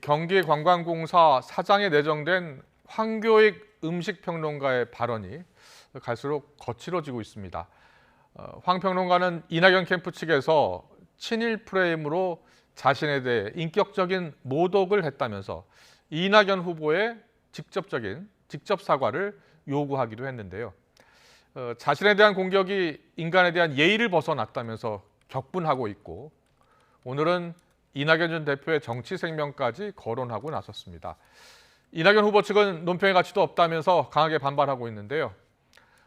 경기관광공사 사장에 내정된 황교익 음식평론가의 발언이 갈수록 거칠어지고 있습니다. 황 평론가는 이낙연 캠프 측에서 친일 프레임으로 자신에 대해 인격적인 모독을 했다면서 이낙연 후보의 직접 사과를 요구하기도 했는데요. 자신에 대한 공격이 인간에 대한 예의를 벗어났다면서 격분하고 있고, 오늘은 이낙연 전 대표의 정치 생명까지 거론하고 나섰습니다. 이낙연 후보 측은 논평의 가치도 없다면서 강하게 반발하고 있는데요.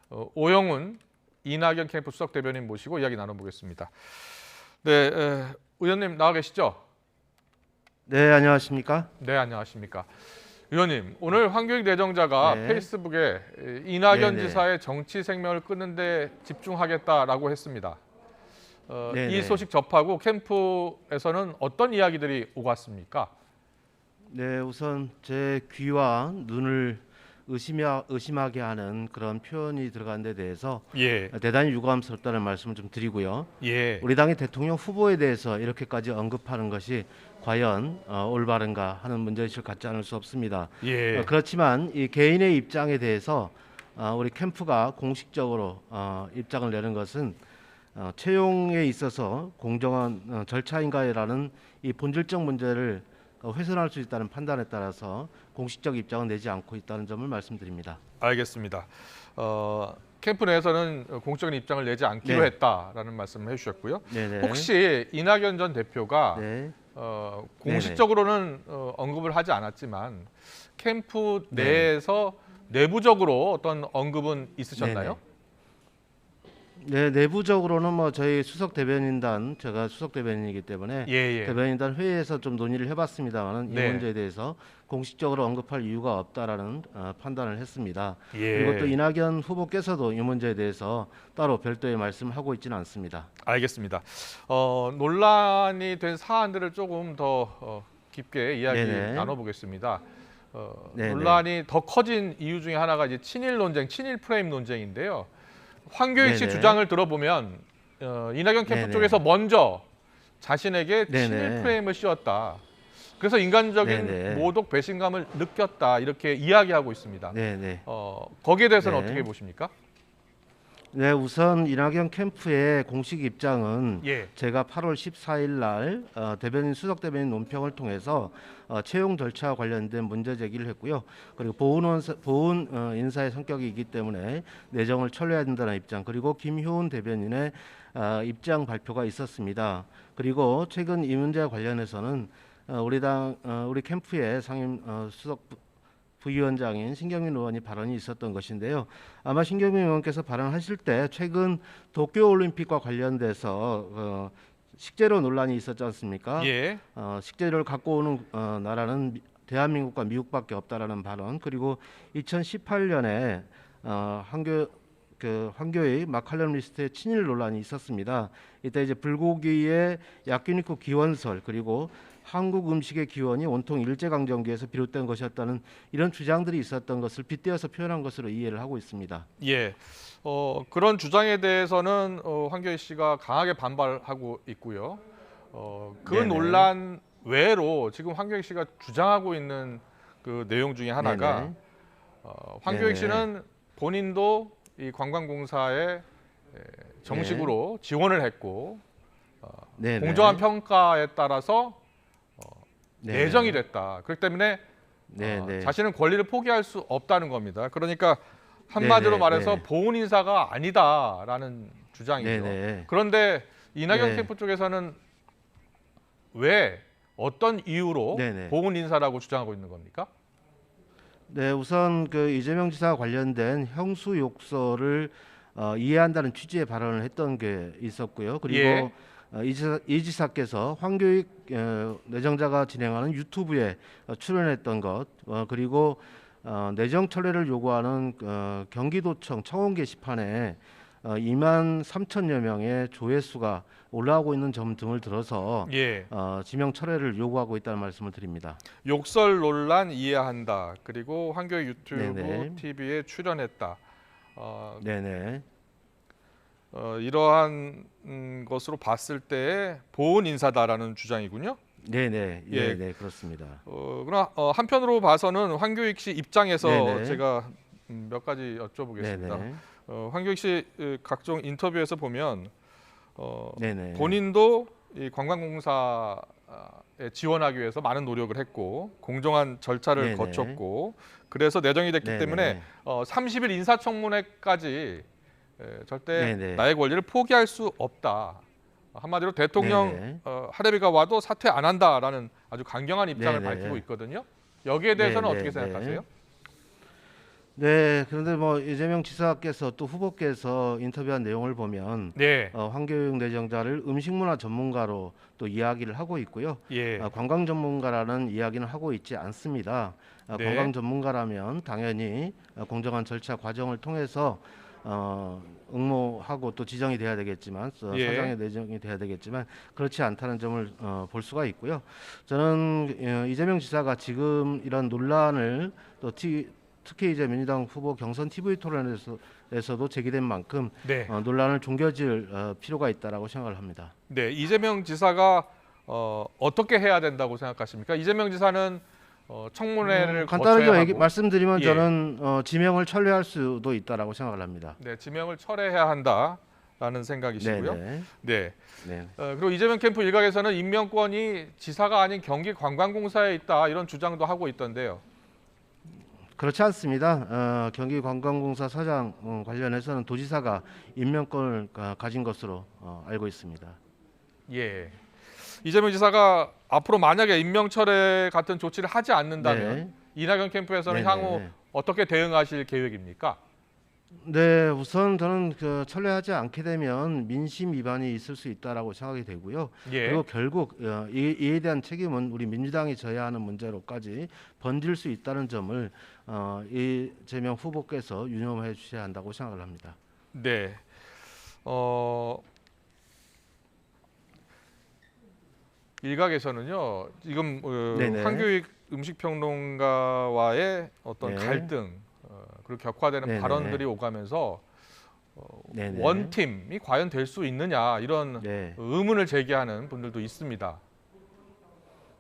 오영훈 이낙연 캠프 수석 대변인 모시고 이야기 나눠보겠습니다. 네, 의원님 나와 계시죠? 네, 안녕하십니까? 네, 안녕하십니까? 의원님, 오늘 황교익 내정자가 네. 페이스북에 이낙연 네네. 지사의 정치 생명을 끊는 데 집중하겠다라고 했습니다. 네네. 이 소식 접하고 캠프에서는 어떤 이야기들이 오고 왔습니까? 네, 우선 제 귀와 눈을 의심하게 하는 그런 표현이 들어간 데 대해서 예, 대단히 유감스럽다는 말씀을 좀 드리고요. 예, 우리 당의 대통령 후보에 대해서 이렇게까지 언급하는 것이 과연 올바른가 하는 문제의식을 갖지 않을 수 없습니다. 예. 그렇지만 이 개인의 입장에 대해서 우리 캠프가 공식적으로 입장을 내는 것은 채용에 있어서 공정한 절차인가라는 이 본질적 문제를 훼손할 수 있다는 판단에 따라서 공식적 입장을 내지 않고 있다는 점을 말씀드립니다. 알겠습니다. 캠프 내에서는 공적인 입장을 내지 않기로 네. 했다라는 말씀을 해주셨고요. 네네. 혹시 이낙연 전 대표가 네. 공식적으로는 언급을 하지 않았지만 캠프 네. 내에서 내부적으로 어떤 언급은 있으셨나요? 네, 내부적으로는 뭐 저희 수석 대변인단, 제가 수석 대변인이기 때문에 예, 예. 대변인단 회의에서 좀 논의를 해봤습니다만은 네. 이 문제에 대해서 공식적으로 언급할 이유가 없다라는 판단을 했습니다. 예. 그리고 또 이낙연 후보께서도 이 문제에 대해서 따로 별도의 말씀하고 있지는 않습니다. 알겠습니다. 논란이 된 사안들을 조금 더 깊게 이야기 네네. 나눠보겠습니다. 네네. 논란이 더 커진 이유 중에 하나가 이제 친일 논쟁, 친일 프레임 논쟁인데요. 황교익 씨 네네. 주장을 들어보면 이낙연 캠프 네네. 쪽에서 먼저 자신에게 친일 네네. 프레임을 씌웠다. 그래서 인간적인 네네. 모독, 배신감을 느꼈다. 이렇게 이야기하고 있습니다. 네네. 거기에 대해서는 네. 어떻게 보십니까? 네, 우선 이낙연 캠프의 공식 입장은 예. 제가 8월 14일 날 대변인 수석 대변인 논평을 통해서 채용 절차와 관련된 문제 제기를 했고요. 그리고 보훈 인사의 성격이기 때문에 내정을 철회해야 된다는 입장, 그리고 김효은 대변인의 입장 발표가 있었습니다. 그리고 최근 이 문제와 관련해서는 우리 캠프의 상임 수석 부위원장인 신경민 의원이 발언이 있었던 것인데요. 아마 신경민 의원께서 발언하실 때 최근 도쿄올림픽과 관련돼서 식재료 논란이 있었지 않습니까? 예. 식재료를 갖고 오는 나라는 대한민국과 미국밖에 없다라는 발언, 그리고 2018년에 황교익 마칼럼 리스트의 친일 논란이 있었습니다. 이때 이제 불고기의 야끼니쿠 기원설, 그리고 한국 음식의 기원이 온통 일제강점기에서 비롯된 것이었다는 이런 주장들이 있었던 것을 빗대어서 표현한 것으로 이해를 하고 있습니다. 예. 그런 주장에 대해서는 황교익 씨가 강하게 반발하고 있고요. 그 네네. 논란 외로 지금 황교익 씨가 주장하고 있는 그 내용 중에 하나가 네네. 황교익 네네. 씨는 본인도 이 관광공사에 정식으로 지원을 했고 네네. 공정한 평가에 따라서 네네. 내정이 됐다. 그렇기 때문에 네네. 자신은 권리를 포기할 수 없다는 겁니다. 그러니까 한마디로 네네. 말해서 네. 보훈 인사가 아니다라는 주장이죠. 네네. 그런데 이낙연 네. 캠프 쪽에서는 왜 어떤 이유로 네네. 보훈 인사라고 주장하고 있는 겁니까? 네, 우선 그 이재명 지사와 관련된 형수 욕설을 이해한다는 취지의 발언을 했던 게 있었고요. 그리고 예. 이 지사께서 황교익 내정자가 진행하는 유튜브에 출연했던 것, 그리고 내정 철회를 요구하는 경기도청 청원 게시판에 2만 3천여 명의 조회수가 올라오고 있는 점 등을 들어서 예. 지명 철회를 요구하고 있다는 말씀을 드립니다. 욕설 논란 이해한다. 그리고 황교익 유튜브 네네. TV에 출연했다. 네네. 이러한 것으로 봤을 때 보훈 인사다라는 주장이군요. 네네, 예. 네네, 그렇습니다. 그러나 한편으로 봐서는 황교익 씨 입장에서 네네. 제가 몇 가지 여쭤보겠습니다. 네네, 황교익 씨 각종 인터뷰에서 보면 네네, 본인도 이 관광공사에 지원하기 위해서 많은 노력을 했고 공정한 절차를 네네, 거쳤고 그래서 내정이 됐기 때문에 네네, 30일 인사청문회까지 절대 네네, 나의 권리를 포기할 수 없다. 한마디로 대통령 네네, 하레비가 와도 사퇴 안 한다라는 아주 강경한 입장을 밝히고 네네, 있거든요. 여기에 대해서는 어떻게 네네. 생각하세요? 네, 그런데 뭐 이재명 지사께서 또 후보께서 인터뷰한 내용을 보면 네, 황교익 내정자를 음식문화 전문가로 또 이야기를 하고 있고요. 예, 관광 전문가라는 이야기는 하고 있지 않습니다. 네, 관광 전문가라면 당연히 공정한 절차 과정을 통해서 응모하고 또 지정이 돼야 되겠지만 예, 사장에 내정이 돼야 되겠지만 그렇지 않다는 점을 볼 수가 있고요. 저는 이재명 지사가 지금 이런 논란을 또 특히 이제 민주당 후보 경선 TV 토론에서도 제기된 만큼 네. 논란을 종결지을 필요가 있다라고 생각을 합니다. 네, 이재명 지사가 어떻게 해야 된다고 생각하십니까? 이재명 지사는 청문회를 간단하게 거쳐야 하고, 말씀드리면 예, 저는 지명을 철회할 수도 있다라고 생각을 합니다. 네, 지명을 철회해야 한다라는 생각이시고요. 네네. 네, 네. 그리고 이재명 캠프 일각에서는 임명권이 지사가 아닌 경기관광공사에 있다 이런 주장도 하고 있던데요. 그렇지 않습니다. 경기관광공사 사장 관련해서는 도지사가 임명권을 가진 것으로 알고 있습니다. 예, 이재명 지사가 앞으로 만약에 임명 철회 같은 조치를 하지 않는다면 네. 이낙연 캠프에서는 향후 네네. 어떻게 대응하실 계획입니까? 네, 우선 저는 철회하지 않게 되면 민심 위반이 있을 수 있다라고 생각이 되고요. 예, 그리고 결국 이에 대한 책임은 우리 민주당이 져야 하는 문제로까지 번질 수 있다는 점을 이재명 후보께서 유념해 주셔야 한다고 생각을 합니다. 네, 어, 일각에서는요 지금 네네. 황교익 음식평론가와의 어떤 네. 갈등 그리고 격화되는 네네. 발언들이 오가면서 네네. 원팀이 과연 될 수 있느냐 이런 네. 의문을 제기하는 분들도 있습니다.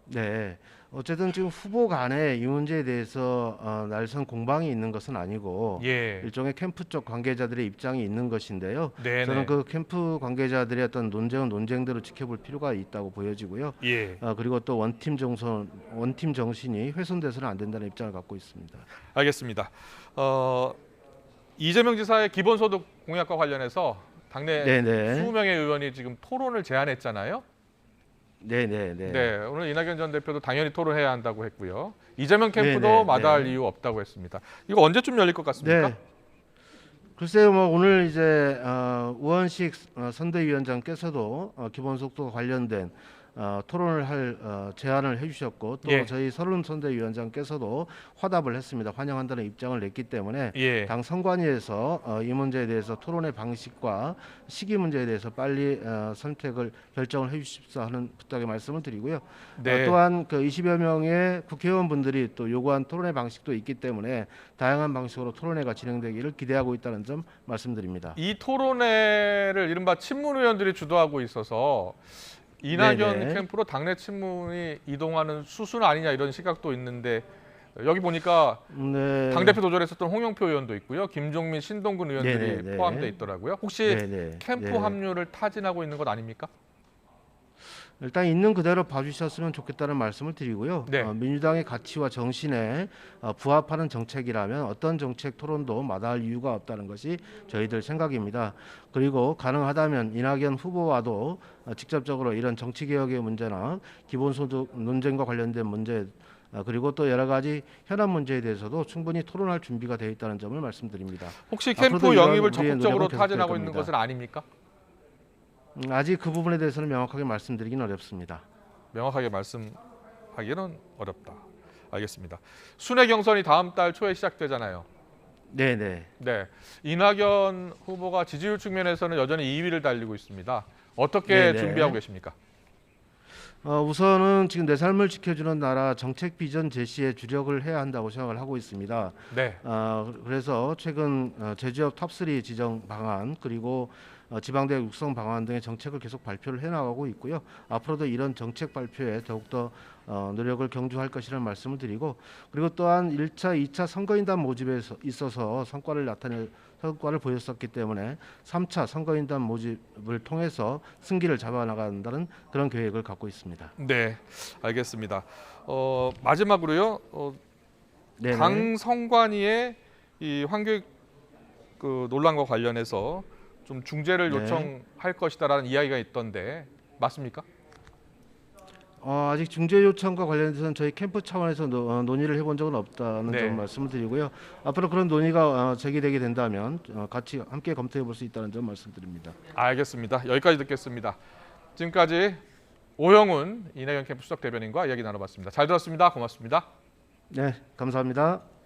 네. 어쨌든 지금 후보 간에 이 문제에 대해서 날선 공방이 있는 것은 아니고 예, 일종의 캠프 쪽 관계자들의 입장이 있는 것인데요. 저는 네네, 그 캠프 관계자들의 어떤 논쟁은 논쟁대로 지켜볼 필요가 있다고 보여지고요. 예, 그리고 또 원팀 정신이 훼손돼서는 안 된다는 입장을 갖고 있습니다. 알겠습니다. 이재명 지사의 기본소득 공약과 관련해서 당내 네네. 20명의 의원이 지금 토론을 제안했잖아요. 네네네. 네, 오늘 이낙연 전 대표도 당연히 토론해야 한다고 했고요. 이재명 캠프도 네네. 마다할 네. 이유 없다고 했습니다. 이거 언제쯤 열릴 것 같습니까? 네. 글쎄요, 뭐 오늘 이제 우원식 선대위원장께서도 기본소득과 관련된 토론을 할 제안을 해주셨고 또 예, 저희 서른 선대위원장께서도 화답을 했습니다. 환영한다는 입장을 냈기 때문에 예, 당 선관위에서 이 문제에 대해서 토론의 방식과 시기 문제에 대해서 빨리 선택을 결정을 해주십사 하는 부탁의 말씀을 드리고요. 네, 또한 그 20여 명의 국회의원분들이 또 요구한 토론의 방식도 있기 때문에 다양한 방식으로 토론회가 진행되기를 기대하고 있다는 점 말씀드립니다. 이 토론회를 이른바 친문의원들이 주도하고 있어서 이낙연 네네. 캠프로 당내 친문이 이동하는 수순 아니냐 이런 시각도 있는데 여기 보니까 네. 당대표 도전했었던 홍영표 의원도 있고요. 김종민, 신동근 의원들이 네네네. 포함되어 있더라고요. 혹시 네네. 캠프 네. 합류를 타진하고 있는 것 아닙니까? 일단 있는 그대로 봐주셨으면 좋겠다는 말씀을 드리고요. 네. 민주당의 가치와 정신에 부합하는 정책이라면 어떤 정책 토론도 마다할 이유가 없다는 것이 저희들 생각입니다. 그리고 가능하다면 이낙연 후보와도 직접적으로 이런 정치개혁의 문제나 기본소득 논쟁과 관련된 문제 그리고 또 여러 가지 현안 문제에 대해서도 충분히 토론할 준비가 되어 있다는 점을 말씀드립니다. 혹시 앞으로도 캠프 이런 영입을 우리의 적극적으로 노력은 계속될 타진하고 있는 겁니다. 것은 아닙니까? 아직 그 부분에 대해서는 명확하게 말씀드리긴 어렵습니다. 명확하게 말씀하기는 어렵다. 알겠습니다. 순회 경선이 다음 달 초에 시작되잖아요. 네네. 네, 이낙연 후보가 지지율 측면에서는 여전히 2위를 달리고 있습니다. 어떻게 네네. 준비하고 계십니까? 우선은 지금 내 삶을 지켜주는 나라 정책 비전 제시에 주력을 해야 한다고 생각을 하고 있습니다. 네, 그래서 최근 제조업 탑3 지정 방안 그리고 지방대학 육성 방안 등의 정책을 계속 발표를 해나가고 있고요. 앞으로도 이런 정책 발표에 더욱더 노력을 경주할 것이라는 말씀을 드리고, 그리고 또한 1차, 2차 선거인단 모집에 있어서 성과를 보였었기 때문에 3차 선거인단 모집을 통해서 승기를 잡아나간다는 그런 계획을 갖고 있습니다. 네, 알겠습니다. 마지막으로요. 네네. 당 선관위의 이 환교육 논란과 관련해서 좀 중재를 네. 요청할 것이다라는 이야기가 있던데 맞습니까? 아직 중재 요청과 관련해서는 저희 캠프 차원에서 논의를 해본 적은 없다는 네. 점 말씀을 드리고요. 앞으로 그런 논의가 제기되게 된다면 같이 함께 검토해 볼 수 있다는 점 말씀드립니다. 알겠습니다. 여기까지 듣겠습니다. 지금까지 오영훈 이낙연 캠프 수석 대변인과 이야기 나눠봤습니다. 잘 들었습니다. 고맙습니다. 네, 감사합니다.